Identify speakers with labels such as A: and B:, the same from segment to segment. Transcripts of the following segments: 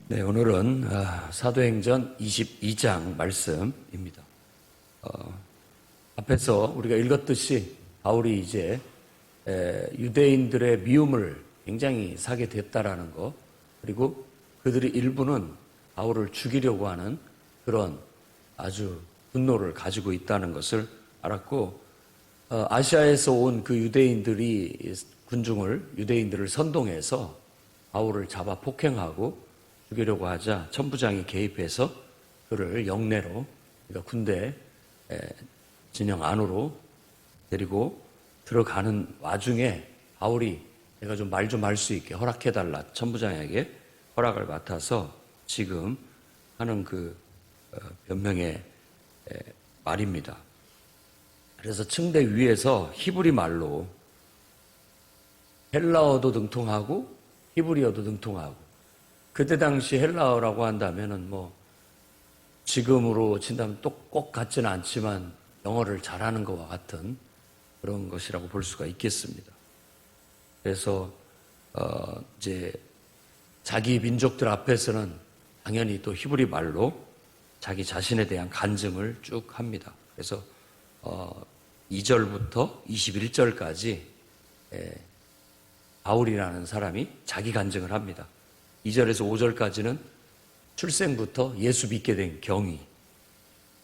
A: 네, 오늘은 사도행전 22장 말씀입니다. 앞에서 우리가 읽었듯이 바울이 이제 유대인들의 미움을 굉장히 사게 됐다라는 것, 그리고 그들의 일부는 바울을 죽이려고 하는 그런 아주 분노를 가지고 있다는 것을 알았고, 아시아에서 온 그 유대인들을 선동해서 바울을 잡아 폭행하고 죽이려고 하자 천부장이 개입해서 그를 영내로, 그러니까 군대 진영 안으로 데리고 들어가는 와중에 바울이 내가 좀 말 좀 할 수 있게 허락해달라, 천부장에게 허락을 맡아서 지금 하는 그 변명의 말입니다. 그래서 층대 위에서 히브리 말로, 헬라어도 능통하고 히브리어도 능통하고, 그때 당시 헬라어라고 한다면은 지금으로 친다면 꼭 같지는 않지만 영어를 잘하는 것과 같은 그런 것이라고 볼 수가 있겠습니다. 그래서 이제 자기 민족들 앞에서는 당연히 또 히브리 말로 자기 자신에 대한 간증을 쭉 합니다. 그래서 2절부터 21절까지 바울이라는 사람이 자기 간증을 합니다. 2절에서 5절까지는 출생부터 예수 믿게 된 경위,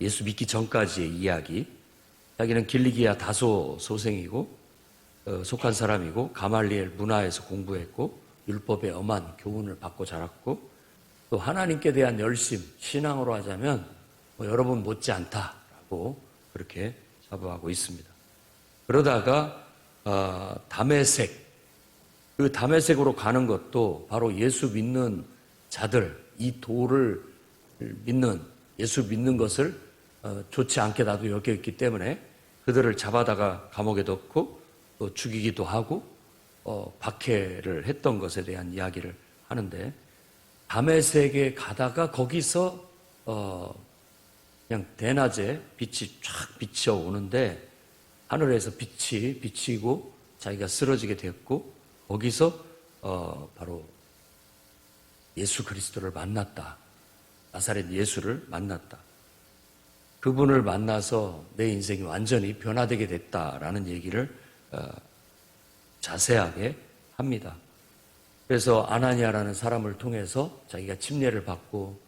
A: 예수 믿기 전까지의 이야기. 자기는 길리기아 다소 소생이고 속한 사람이고 가말리엘 문화에서 공부했고 율법의 엄한 교훈을 받고 자랐고, 또 하나님께 대한 열심, 신앙으로 하자면 여러분 못지않다라고 그렇게 자부하고 있습니다. 그러다가 다메섹, 그 다메섹으로 가는 것도 바로 예수 믿는 자들, 이 도를 믿는, 예수 믿는 것을 좋지 않게 나도 여겼기 때문에 그들을 잡아다가 감옥에 넣고 또 죽이기도 하고 박해를 했던 것에 대한 이야기를 하는데, 다메섹에 가다가 거기서 그냥 대낮에 빛이 쫙 비쳐 오는데 하늘에서 빛이 비치고 자기가 쓰러지게 되었고, 거기서 바로 예수 그리스도를 만났다. 나사렛 예수를 만났다. 그분을 만나서 내 인생이 완전히 변화되게 됐다라는 얘기를 자세하게 합니다. 그래서 아나니아라는 사람을 통해서 자기가 침례를 받고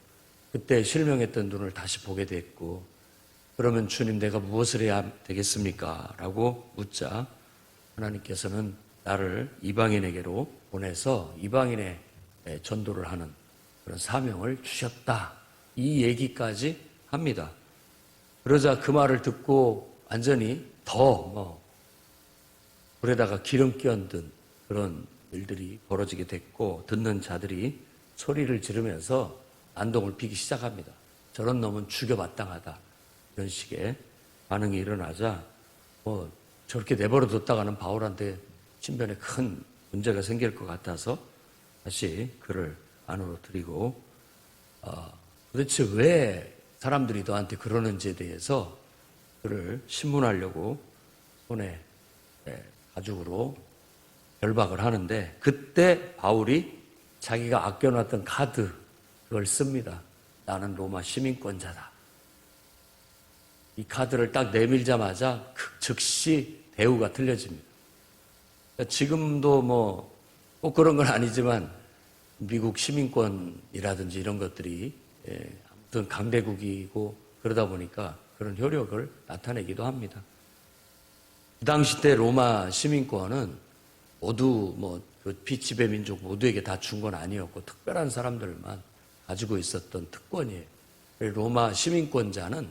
A: 그때 실명했던 눈을 다시 보게 됐고, 그러면 주님 내가 무엇을 해야 되겠습니까? 라고 묻자 하나님께서는 나를 이방인에게로 보내서 이방인의 전도를 하는 그런 사명을 주셨다. 이 얘기까지 합니다. 그러자 그 말을 듣고 완전히 더 불에다가 기름 끼얹은 그런 일들이 벌어지게 됐고, 듣는 자들이 소리를 지르면서 안동을 피기 시작합니다. 저런 놈은 죽여마땅하다. 이런 식의 반응이 일어나자 저렇게 내버려 뒀다가는 바울한테 신변에 큰 문제가 생길 것 같아서 다시 그를 안으로 들이고, 도대체 왜 사람들이 너한테 그러는지에 대해서 그를 신문하려고 손에 가죽으로 결박을 하는데, 그때 바울이 자기가 아껴놨던 카드, 그걸 씁니다. 나는 로마 시민권자다. 이 카드를 딱 내밀자마자 즉시 대우가 틀려집니다. 지금도 꼭 그런 건 아니지만 미국 시민권이라든지 이런 것들이 아무튼 강대국이고 그러다 보니까 그런 효력을 나타내기도 합니다. 그 당시 때 로마 시민권은 모두 그 피치배 민족 모두에게 다 준 건 아니었고 특별한 사람들만 가지고 있었던 특권이에요. 로마 시민권자는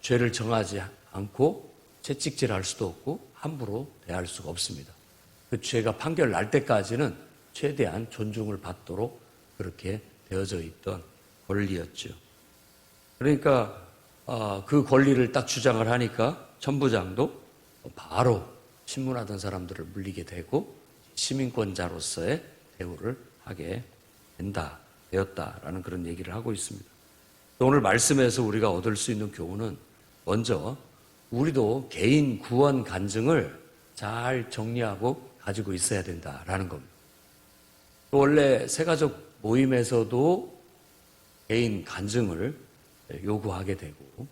A: 죄를 정하지 않고 채찍질할 수도 없고 함부로 대할 수가 없습니다. 그 죄가 판결 날 때까지는 최대한 존중을 받도록 그렇게 되어져 있던 권리였죠. 그러니까 그 권리를 딱 주장을 하니까 천부장도 바로 신문하던 사람들을 물리게 되고 시민권자로서의 대우를 하게 되었다라는 그런 얘기를 하고 있습니다. 오늘 말씀에서 우리가 얻을 수 있는 교훈은, 먼저 우리도 개인 구원 간증을 잘 정리하고 가지고 있어야 된다라는 겁니다. 원래 새가족 모임에서도 개인 간증을 요구하게 되고,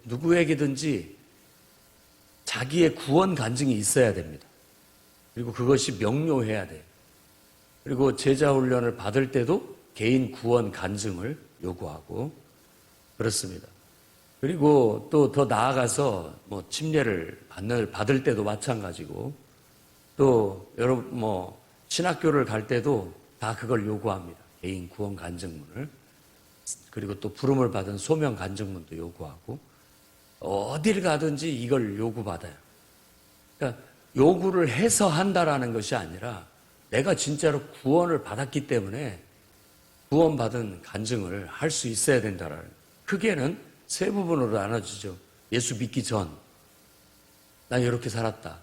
A: 누구에게든지 자기의 구원 간증이 있어야 됩니다. 그리고 그것이 명료해야 돼요. 그리고 제자 훈련을 받을 때도 개인 구원 간증을 요구하고 그렇습니다. 그리고 또 더 나아가서 침례를 받을 때도 마찬가지고, 또 여러분 신학교를 갈 때도 다 그걸 요구합니다. 개인 구원 간증문을. 그리고 또 부름을 받은 소명 간증문도 요구하고, 어딜 가든지 이걸 요구받아요. 그러니까 요구를 해서 한다라는 것이 아니라 내가 진짜로 구원을 받았기 때문에 구원받은 간증을 할 수 있어야 된다라는, 크게는 세 부분으로 나눠지죠. 예수 믿기 전, 난 이렇게 살았다.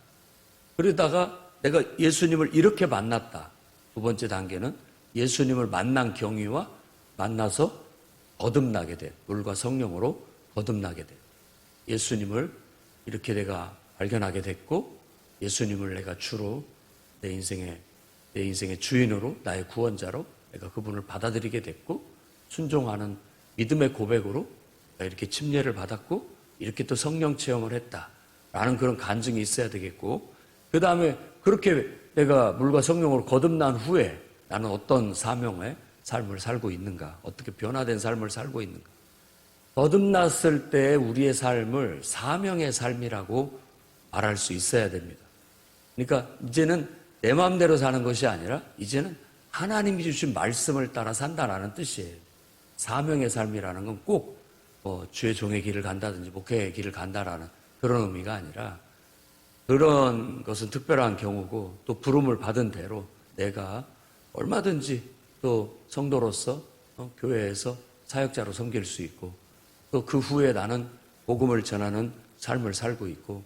A: 그러다가 내가 예수님을 이렇게 만났다. 두 번째 단계는 예수님을 만난 경위와 만나서 거듭나게 돼. 물과 성령으로 거듭나게 돼. 예수님을 이렇게 내가 발견하게 됐고, 예수님을 내가 주로 내 인생의 주인으로, 나의 구원자로 내가 그분을 받아들이게 됐고, 순종하는 믿음의 고백으로 내가 이렇게 침례를 받았고, 이렇게 또 성령 체험을 했다라는 그런 간증이 있어야 되겠고, 그 다음에 그렇게 내가 물과 성령으로 거듭난 후에 나는 어떤 사명의 삶을 살고 있는가, 어떻게 변화된 삶을 살고 있는가. 거듭났을 때 우리의 삶을 사명의 삶이라고 말할 수 있어야 됩니다. 그러니까 이제는 내 마음대로 사는 것이 아니라 이제는 하나님이 주신 말씀을 따라 산다라는 뜻이에요. 사명의 삶이라는 건 꼭 주의 종의 길을 간다든지 목회의 길을 간다라는 그런 의미가 아니라, 그런 것은 특별한 경우고, 또 부름을 받은 대로 내가 얼마든지 또 성도로서 교회에서 사역자로 섬길 수 있고, 또 그 후에 나는 복음을 전하는 삶을 살고 있고,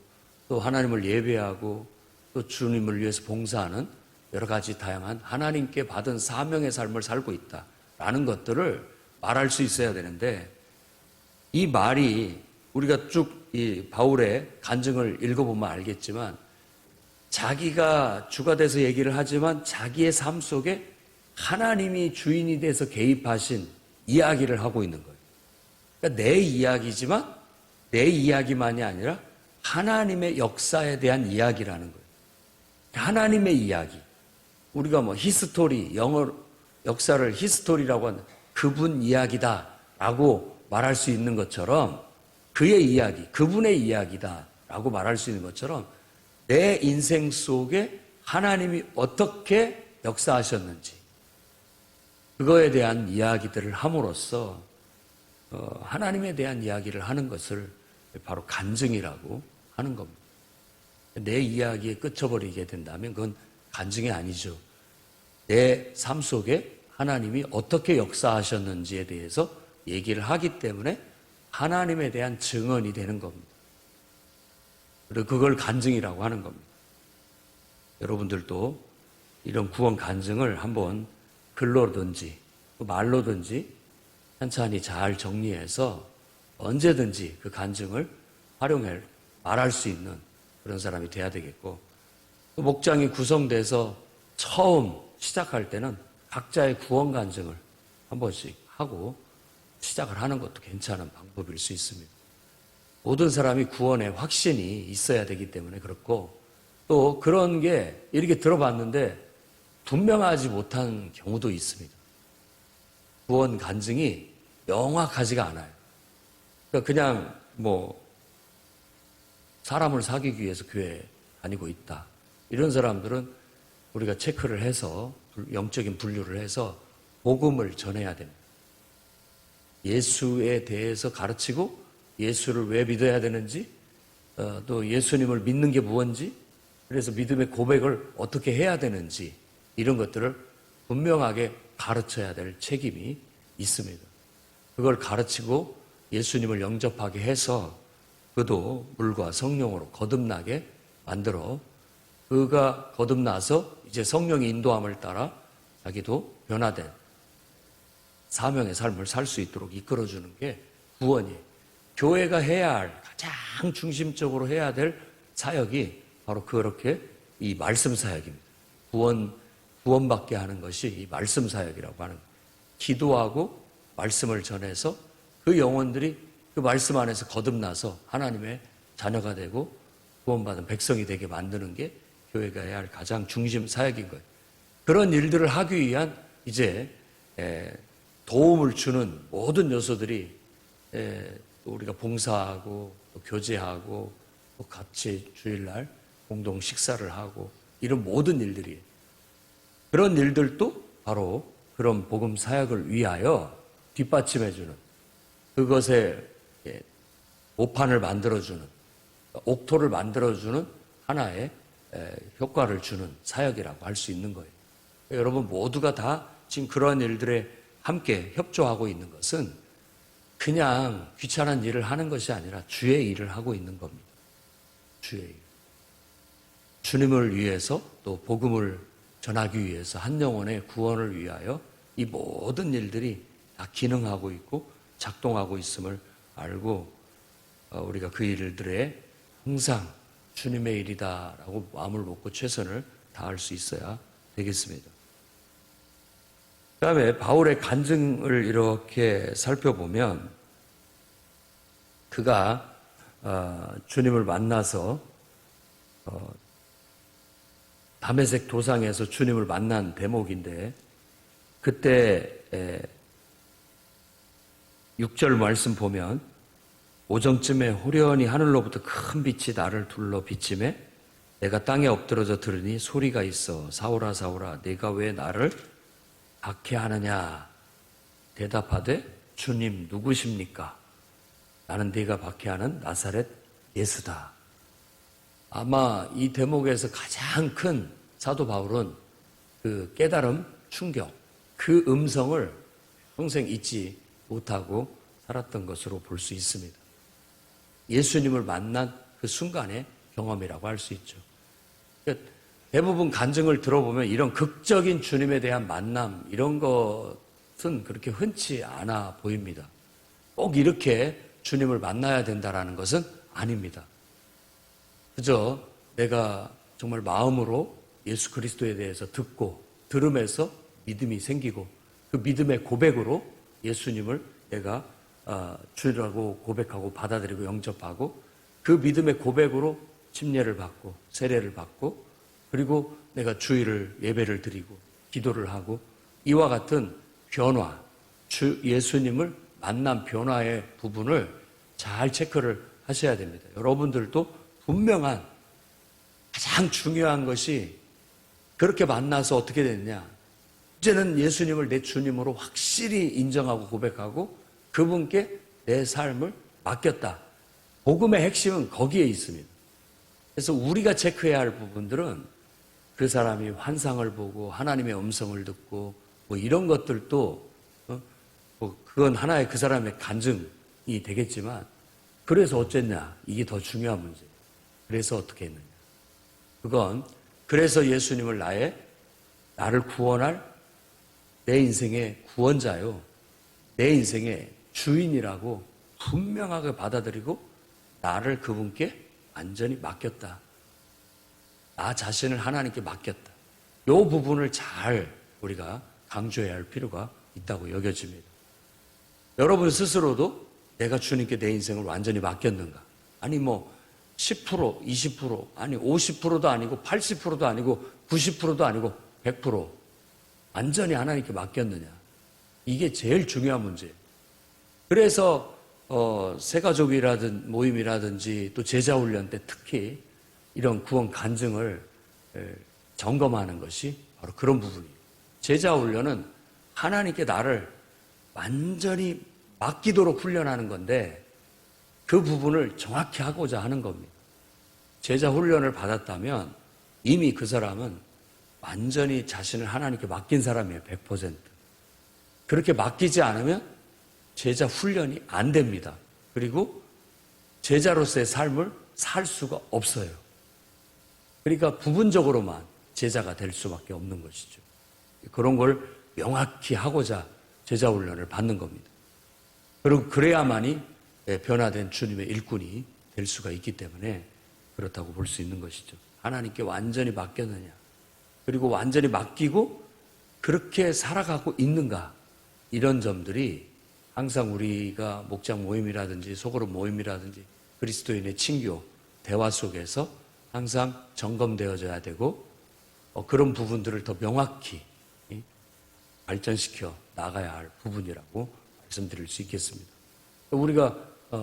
A: 또 하나님을 예배하고 또 주님을 위해서 봉사하는 여러 가지 다양한 하나님께 받은 사명의 삶을 살고 있다라는 것들을 말할 수 있어야 되는데, 이 말이 우리가 쭉 이 바울의 간증을 읽어보면 알겠지만, 자기가 주가 돼서 얘기를 하지만 자기의 삶 속에 하나님이 주인이 돼서 개입하신 이야기를 하고 있는 거예요. 그러니까 내 이야기지만 내 이야기만이 아니라 하나님의 역사에 대한 이야기라는 거예요. 하나님의 이야기. 우리가 히스토리, 영어 역사를 히스토리라고 하는 그분 이야기다라고 말할 수 있는 것처럼, 그의 이야기, 그분의 이야기다라고 말할 수 있는 것처럼, 내 인생 속에 하나님이 어떻게 역사하셨는지 그거에 대한 이야기들을 함으로써 하나님에 대한 이야기를 하는 것을 바로 간증이라고 하는 겁니다. 내 이야기에 끝쳐버리게 된다면 그건 간증이 아니죠. 내 삶 속에 하나님이 어떻게 역사하셨는지에 대해서 얘기를 하기 때문에 하나님에 대한 증언이 되는 겁니다. 그리고 그걸 간증이라고 하는 겁니다. 여러분들도 이런 구원 간증을 한번 글로든지 말로든지 천천히 잘 정리해서 언제든지 그 간증을 활용해 말할 수 있는 그런 사람이 돼야 되겠고, 또 목장이 구성돼서 처음 시작할 때는 각자의 구원 간증을 한 번씩 하고 시작을 하는 것도 괜찮은 방법일 수 있습니다. 모든 사람이 구원에 확신이 있어야 되기 때문에 그렇고, 또 그런 게 이렇게 들어봤는데 분명하지 못한 경우도 있습니다. 구원 간증이 명확하지가 않아요. 그러니까 그냥 사람을 사귀기 위해서 교회에 다니고 있다, 이런 사람들은 우리가 체크를 해서 영적인 분류를 해서 복음을 전해야 됩니다. 예수에 대해서 가르치고 예수를 왜 믿어야 되는지, 또 예수님을 믿는 게 무엇인지, 그래서 믿음의 고백을 어떻게 해야 되는지, 이런 것들을 분명하게 가르쳐야 될 책임이 있습니다. 그걸 가르치고 예수님을 영접하게 해서 그도 물과 성령으로 거듭나게 만들어, 그가 거듭나서 이제 성령의 인도함을 따라 자기도 변화된 사명의 삶을 살 수 있도록 이끌어주는 게 구원이에요. 교회가 해야 할, 가장 중심적으로 해야 될 사역이 바로 그렇게 이 말씀 사역입니다. 구원 구원받게 하는 것이 이 말씀 사역이라고 하는 거예요. 기도하고 말씀을 전해서 그 영혼들이 그 말씀 안에서 거듭나서 하나님의 자녀가 되고 구원받은 백성이 되게 만드는 게 교회가 해야 할 가장 중심 사역인 거예요. 그런 일들을 하기 위한 이제 도움을 주는 모든 요소들이 우리가 봉사하고 또 교제하고 또 같이 주일날 공동 식사를 하고 이런 모든 일들이 그런 일들도 바로 그런 복음 사역을 위하여 뒷받침해주는 그것에 모판을 만들어주는 옥토를 만들어주는 하나의 효과를 주는 사역이라고 할 수 있는 거예요. 여러분 모두가 다 지금 그러한 일들에 함께 협조하고 있는 것은 그냥 귀찮은 일을 하는 것이 아니라 주의 일을 하고 있는 겁니다. 주의 일. 주님을 위해서 또 복음을 전하기 위해서 한 영혼의 구원을 위하여 이 모든 일들이 다 기능하고 있고 작동하고 있음을 알고 우리가 그 일들에 항상 주님의 일이다라고 마음을 먹고 최선을 다할 수 있어야 되겠습니다. 그 다음에 바울의 간증을 이렇게 살펴보면 그가 주님을 만나서 다메섹 도상에서 주님을 만난 대목인데 그때 6절 말씀 보면 오정쯤에 호련히 하늘로부터 큰 빛이 나를 둘러 비치매 내가 땅에 엎드러져 들으니 소리가 있어 사울아 사울아 네가 왜 나를 박해하느냐 대답하되 주님 누구십니까? 나는 네가 박해하는 나사렛 예수다. 아마 이 대목에서 가장 큰 사도 바울은 그 깨달음, 충격, 그 음성을 평생 잊지 못하고 살았던 것으로 볼 수 있습니다. 예수님을 만난 그 순간의 경험이라고 할 수 있죠. 대부분 간증을 들어보면 이런 극적인 주님에 대한 만남 이런 것은 그렇게 흔치 않아 보입니다. 꼭 이렇게 주님을 만나야 된다는 것은 아닙니다. 그저 내가 정말 마음으로 예수 그리스도에 대해서 듣고 들음에서 믿음이 생기고 그 믿음의 고백으로 예수님을 내가 주라고 고백하고 받아들이고 영접하고 그 믿음의 고백으로 침례를 받고 세례를 받고 그리고 내가 주일을 예배를 드리고 기도를 하고 이와 같은 변화, 주 예수님을 만난 변화의 부분을 잘 체크를 하셔야 됩니다. 여러분들도 분명한 가장 중요한 것이 그렇게 만나서 어떻게 됐냐. 이제는 예수님을 내 주님으로 확실히 인정하고 고백하고 그분께 내 삶을 맡겼다. 복음의 핵심은 거기에 있습니다. 그래서 우리가 체크해야 할 부분들은 그 사람이 환상을 보고 하나님의 음성을 듣고 뭐 이런 것들도 그건 하나의 그 사람의 간증이 되겠지만 그래서 어쨌냐 이게 더 중요한 문제예요. 그래서 어떻게 했느냐. 그건 그래서 예수님을 나를 구원할 내 인생의 구원자요. 내 인생의 주인이라고 분명하게 받아들이고 나를 그분께 완전히 맡겼다. 나 자신을 하나님께 맡겼다. 이 부분을 잘 우리가 강조해야 할 필요가 있다고 여겨집니다. 여러분 스스로도 내가 주님께 내 인생을 완전히 맡겼는가? 아니 10%, 20%, 아니 50%도 아니고 80%도 아니고 90%도 아니고 100% 완전히 하나님께 맡겼느냐? 이게 제일 중요한 문제예요. 그래서 새가족이라든 모임이라든지 또 제자훈련 때 특히 이런 구원 간증을 점검하는 것이 바로 그런 부분이에요. 제자훈련은 하나님께 나를 완전히 맡기도록 훈련하는 건데 그 부분을 정확히 하고자 하는 겁니다. 제자훈련을 받았다면 이미 그 사람은 완전히 자신을 하나님께 맡긴 사람이에요. 100%. 그렇게 맡기지 않으면 제자 훈련이 안 됩니다. 그리고 제자로서의 삶을 살 수가 없어요. 그러니까 부분적으로만 제자가 될 수밖에 없는 것이죠. 그런 걸 명확히 하고자 제자 훈련을 받는 겁니다. 그리고 그래야만이 변화된 주님의 일꾼이 될 수가 있기 때문에 그렇다고 볼 수 있는 것이죠. 하나님께 완전히 맡겼느냐. 그리고 완전히 맡기고 그렇게 살아가고 있는가, 이런 점들이 항상 우리가 목장 모임이라든지 소그룹 모임이라든지 그리스도인의 친교 대화 속에서 항상 점검되어져야 되고, 그런 부분들을 더 명확히 발전시켜 나가야 할 부분이라고 말씀드릴 수 있겠습니다. 우리가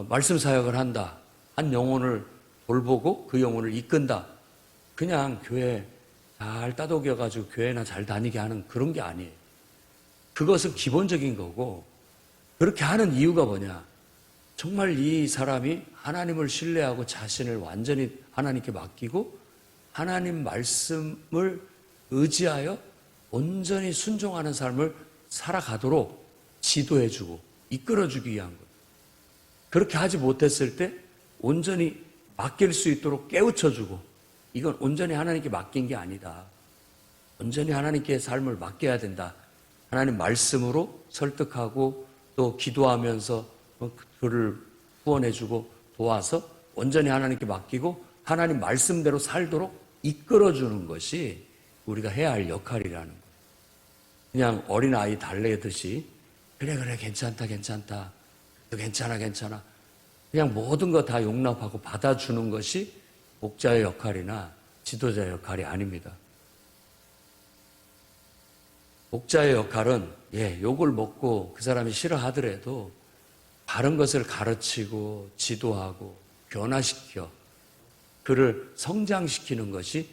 A: 말씀 사역을 한다, 한 영혼을 돌보고 그 영혼을 이끈다, 그냥 교회 잘 따독여가지고 교회나 잘 다니게 하는 그런 게 아니에요. 그것은 기본적인 거고, 그렇게 하는 이유가 뭐냐, 정말 이 사람이 하나님을 신뢰하고 자신을 완전히 하나님께 맡기고 하나님 말씀을 의지하여 온전히 순종하는 삶을 살아가도록 지도해주고 이끌어주기 위한 거예요. 그렇게 하지 못했을 때 온전히 맡길 수 있도록 깨우쳐주고, 이건 온전히 하나님께 맡긴 게 아니다, 온전히 하나님께 삶을 맡겨야 된다, 하나님 말씀으로 설득하고 또 기도하면서 그를 후원해주고 도와서 온전히 하나님께 맡기고 하나님 말씀대로 살도록 이끌어주는 것이 우리가 해야 할 역할이라는 거예요. 그냥 어린아이 달래듯이 그래 괜찮다 괜찮아 그냥 모든 거 다 용납하고 받아주는 것이 목자의 역할이나 지도자의 역할이 아닙니다. 목자의 역할은 욕을 먹고 그 사람이 싫어하더라도 바른 것을 가르치고 지도하고 변화시켜 그를 성장시키는 것이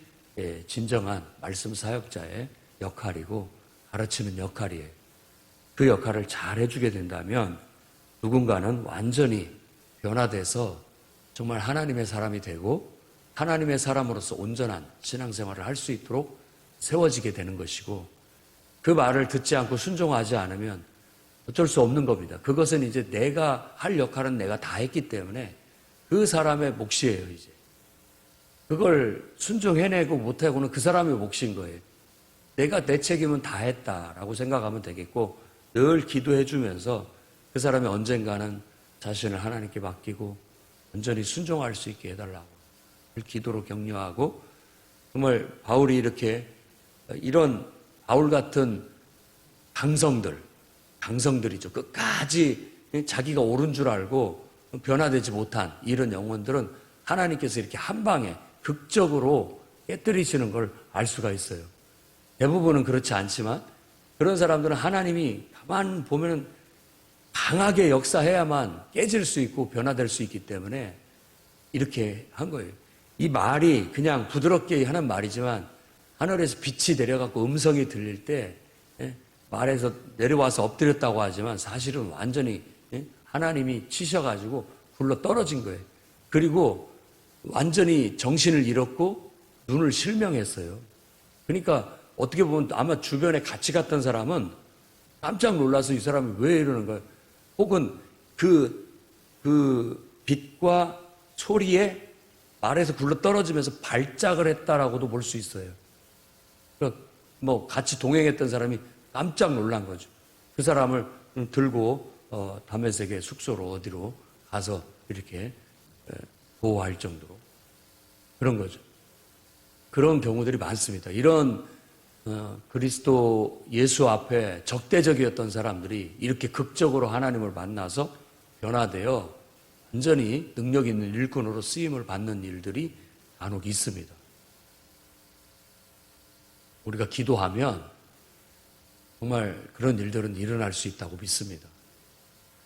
A: 진정한 말씀 사역자의 역할이고 가르치는 역할이에요. 그 역할을 잘 해주게 된다면 누군가는 완전히 변화돼서 정말 하나님의 사람이 되고 하나님의 사람으로서 온전한 신앙생활을 할 수 있도록 세워지게 되는 것이고, 그 말을 듣지 않고 순종하지 않으면 어쩔 수 없는 겁니다. 그것은 이제 내가 할 역할은 내가 다 했기 때문에 그 사람의 몫이에요. 이제 그걸 순종해내고 못하고는 그 사람의 몫인 거예요. 내가 내 책임은 다 했다라고 생각하면 되겠고, 늘 기도해주면서 그 사람이 언젠가는 자신을 하나님께 맡기고 온전히 순종할 수 있게 해달라고 기도로 격려하고, 정말 바울이 이렇게 이런 바울 같은 강성들이죠. 끝까지 자기가 옳은 줄 알고 변화되지 못한 이런 영혼들은 하나님께서 이렇게 한 방에 극적으로 깨뜨리시는 걸 알 수가 있어요. 대부분은 그렇지 않지만 그런 사람들은 하나님이 가만 보면은 강하게 역사해야만 깨질 수 있고 변화될 수 있기 때문에 이렇게 한 거예요. 이 말이 그냥 부드럽게 하는 말이지만 하늘에서 빛이 내려갖고 음성이 들릴 때 말에서 내려와서 엎드렸다고 하지만 사실은 완전히 하나님이 치셔가지고 굴러 떨어진 거예요. 그리고 완전히 정신을 잃었고 눈을 실명했어요. 그러니까 어떻게 보면 아마 주변에 같이 갔던 사람은 깜짝 놀라서 이 사람이 왜 이러는 거예요. 혹은 그 빛과 소리에 말에서 굴러 떨어지면서 발작을 했다라고도 볼 수 있어요. 그러니까 뭐 같이 동행했던 사람이 깜짝 놀란 거죠. 그 사람을 들고 다메섹의 숙소로 어디로 가서 이렇게 보호할 정도로 그런 거죠. 그런 경우들이 많습니다. 이런 그리스도 예수 앞에 적대적이었던 사람들이 이렇게 극적으로 하나님을 만나서 변화되어 완전히 능력 있는 일꾼으로 쓰임을 받는 일들이 간혹 있습니다. 우리가 기도하면 정말 그런 일들은 일어날 수 있다고 믿습니다.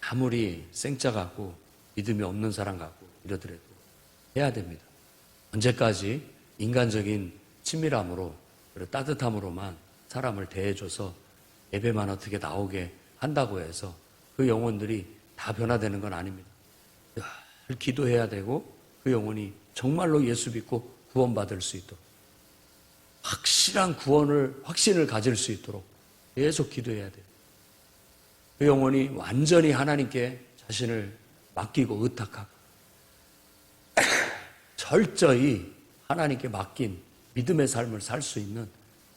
A: 아무리 생짜 같고 믿음이 없는 사람 같고 이러더라도 해야 됩니다. 언제까지 인간적인 친밀함으로 그리고 따뜻함으로만 사람을 대해줘서 예배만 어떻게 나오게 한다고 해서 그 영혼들이 다 변화되는 건 아닙니다. 늘 기도해야 되고 그 영혼이 정말로 예수 믿고 구원받을 수 있도록 확실한 확신을 가질 수 있도록 계속 기도해야 돼요. 그 영혼이 완전히 하나님께 자신을 맡기고 의탁하고 철저히 하나님께 맡긴 믿음의 삶을 살 수 있는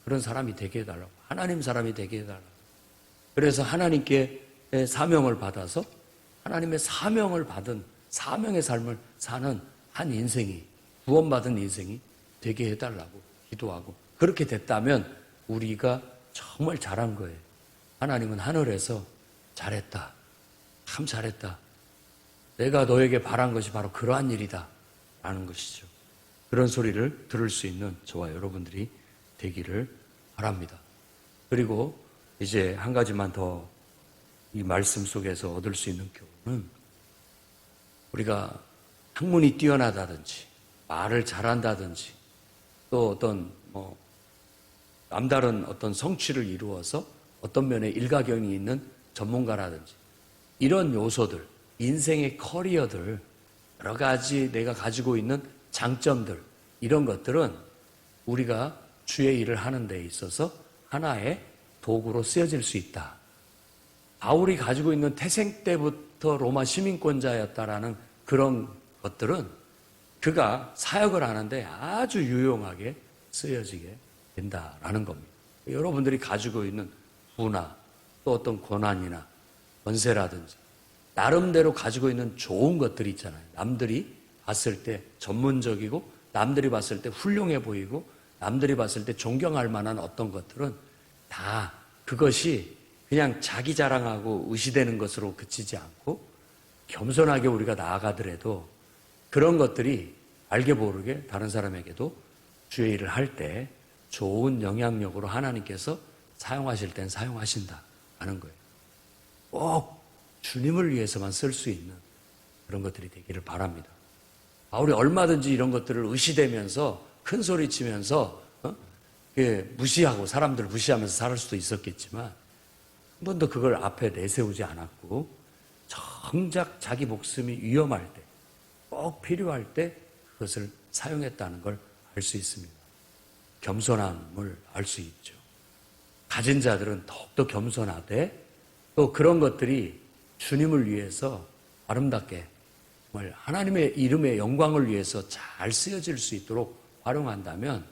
A: 그런 사람이 되게 해달라고, 하나님 사람이 되게 해달라고. 그래서 하나님께 사명을 받아서 하나님의 사명을 받은 사명의 삶을 사는 한 인생이, 구원받은 인생이 되게 해달라고 기도하고 그렇게 됐다면 우리가 정말 잘한 거예요. 하나님은 하늘에서 잘했다. 참 잘했다. 내가 너에게 바란 것이 바로 그러한 일이다. 라는 것이죠. 그런 소리를 들을 수 있는 저와 여러분들이 되기를 바랍니다. 그리고 이제 한 가지만 더 이 말씀 속에서 얻을 수 있는 교훈은 우리가 학문이 뛰어나다든지 말을 잘한다든지 또 어떤 남다른 어떤 성취를 이루어서 어떤 면에 일가견이 있는 전문가라든지 이런 요소들, 인생의 커리어들, 여러 가지 내가 가지고 있는 장점들, 이런 것들은 우리가 주의 일을 하는 데 있어서 하나의 도구로 쓰여질 수 있다. 바울이 가지고 있는 태생 때부터 로마 시민권자였다라는 그런 것들은 그가 사역을 하는데 아주 유용하게 쓰여지게 된다라는 겁니다. 여러분들이 가지고 있는 부나 또 어떤 권한이나 권세라든지 나름대로 가지고 있는 좋은 것들이 있잖아요. 남들이 봤을 때 전문적이고 남들이 봤을 때 훌륭해 보이고 남들이 봤을 때 존경할 만한 어떤 것들은 다 그것이 그냥 자기 자랑하고 의시되는 것으로 그치지 않고 겸손하게 우리가 나아가더라도 그런 것들이 알게 모르게 다른 사람에게도 주의 일을 할 때 좋은 영향력으로 하나님께서 사용하실 땐 사용하신다라는 거예요. 꼭 주님을 위해서만 쓸 수 있는 그런 것들이 되기를 바랍니다. 바울이 얼마든지 이런 것들을 의시되면서 큰 소리 치면서 무시하고 사람들 무시하면서 살 수도 있었겠지만 한 번도 그걸 앞에 내세우지 않았고 정작 자기 목숨이 위험할 때, 꼭 필요할 때 그것을 사용했다는 걸 알 수 있습니다. 겸손함을 알 수 있죠. 가진 자들은 더욱더 겸손하되 또 그런 것들이 주님을 위해서 아름답게 정말 하나님의 이름의 영광을 위해서 잘 쓰여질 수 있도록 활용한다면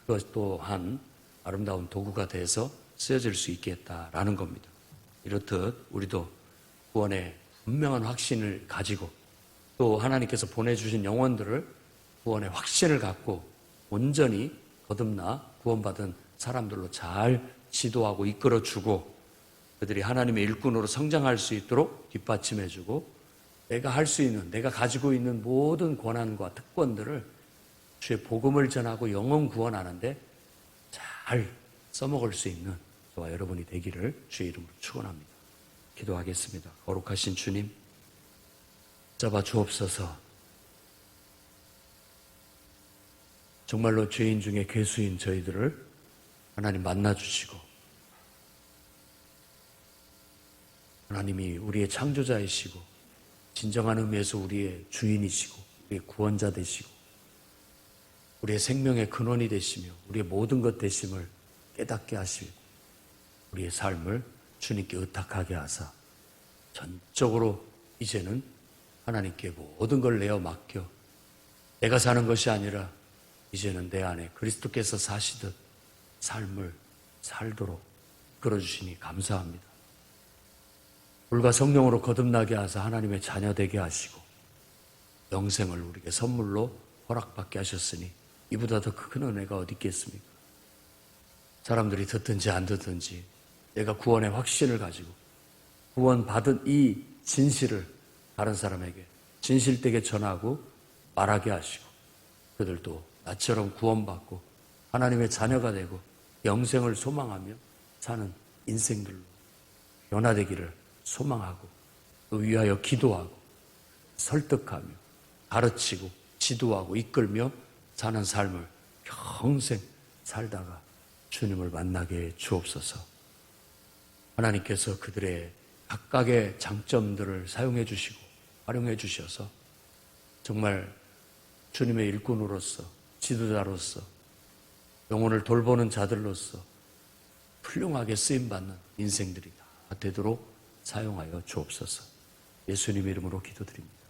A: 그것 또한 아름다운 도구가 돼서 쓰여질 수 있겠다라는 겁니다. 이렇듯 우리도 구원의 분명한 확신을 가지고 또 하나님께서 보내주신 영혼들을 구원의 확신을 갖고 온전히 거듭나 구원받은 사람들로 잘 지도하고 이끌어주고 그들이 하나님의 일꾼으로 성장할 수 있도록 뒷받침해주고 내가 할 수 있는, 내가 가지고 있는 모든 권한과 특권들을 주의 복음을 전하고 영혼 구원하는데 잘 써먹을 수 있는 저와 여러분이 되기를 주의 이름으로 축원합니다. 기도하겠습니다. 거룩하신 주님, 잡아 주옵소서. 정말로 죄인 중에 괴수인 저희들을 하나님 만나주시고 하나님이 우리의 창조자이시고 진정한 의미에서 우리의 주인이시고 우리의 구원자 되시고 우리의 생명의 근원이 되시며 우리의 모든 것 되심을 깨닫게 하시고 우리의 삶을 주님께 의탁하게 하사 전적으로 이제는 하나님께 모든 걸 내어 맡겨 내가 사는 것이 아니라 이제는 내 안에 그리스도께서 사시듯 삶을 살도록 이끌어주시니 감사합니다. 불과 성령으로 거듭나게 하사 하나님의 자녀 되게 하시고 영생을 우리에게 선물로 허락받게 하셨으니 이보다 더 큰 은혜가 어디 있겠습니까? 사람들이 듣든지 안 듣든지 내가 구원의 확신을 가지고 구원받은 이 진실을 다른 사람에게 진실되게 전하고 말하게 하시고 그들도 나처럼 구원받고 하나님의 자녀가 되고 영생을 소망하며 사는 인생들로 변화되기를 소망하고 또 위하여 기도하고 설득하며 가르치고 지도하고 이끌며 사는 삶을 평생 살다가 주님을 만나게 해 주옵소서. 하나님께서 그들의 각각의 장점들을 사용해 주시고 활용해 주셔서 정말 주님의 일꾼으로서 지도자로서 영혼을 돌보는 자들로서 훌륭하게 쓰임받는 인생들이 다 되도록 사용하여 주옵소서. 예수님 이름으로 기도드립니다.